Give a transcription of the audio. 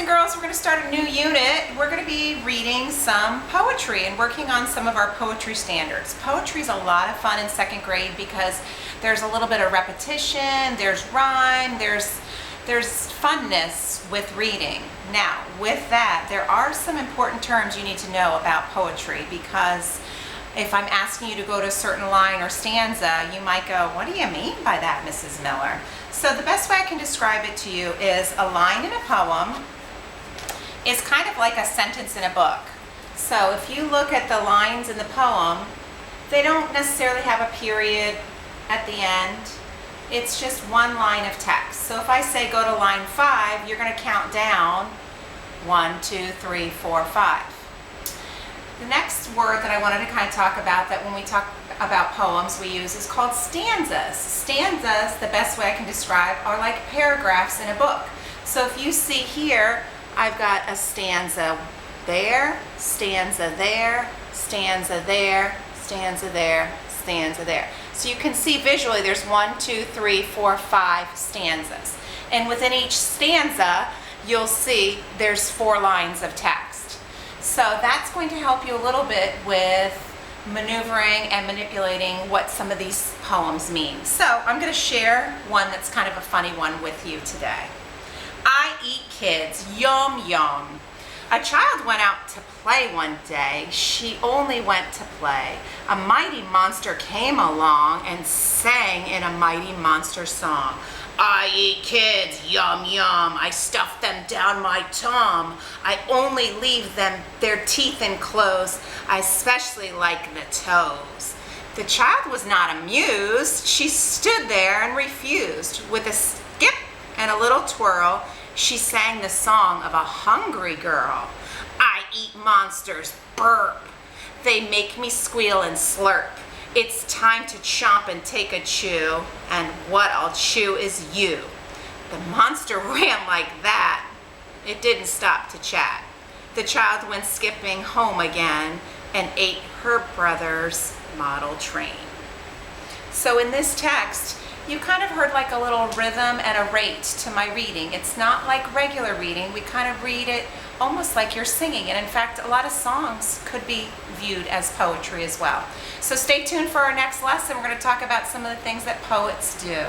and girls, we're going to start a new unit. We're going to be reading some poetry and working on some of our poetry standards. Poetry is a lot of fun in second grade because there's a little bit of repetition, there's rhyme, there's funness with reading. Now, with that, there are some important terms you need to know about poetry, because if I'm asking you to go to a certain line or stanza, you might go, what do you mean by that, Mrs. Miller? So the best way I can describe it to you is a line in a poem is kind of like a sentence in a book. So if you look at the lines in the poem, they don't necessarily have a period at the end. It's just one line of text. So if I say go to line 5, you're going to count down 1, 2, 3, 4, 5. The next word that I wanted to kind of talk about, that when we talk about poems we use, is called stanzas. Stanzas, the best way I can describe, are like paragraphs in a book. So if you see here, I've got a stanza there, stanza there, stanza there, stanza there, stanza there. So you can see visually there's 1, 2, 3, 4, 5 stanzas. And within each stanza, you'll see there's 4 lines of text. So that's going to help you a little bit with maneuvering and manipulating what some of these poems mean. So I'm going to share one that's kind of a funny one with you today. I eat kids, yum yum. A child went out to play one day. She only went to play. A mighty monster came along and sang in a mighty monster song. I eat kids, yum yum. I stuff them down my tum. I only leave them their teeth enclosed. I especially like the toes. The child was not amused. She stood there and refused. With a skip and a little twirl, she sang the song of a hungry girl. I eat monsters, burp. They make me squeal and slurp. It's time to chomp and take a chew, and what I'll chew is you. The monster ran like that. It didn't stop to chat. The child went skipping home again and ate her brother's model train. So in this text, you kind of heard like a little rhythm and a rate to my reading. It's not like regular reading. We kind of read it almost like you're singing. And in fact, a lot of songs could be viewed as poetry as well. So stay tuned for our next lesson. We're going to talk about some of the things that poets do.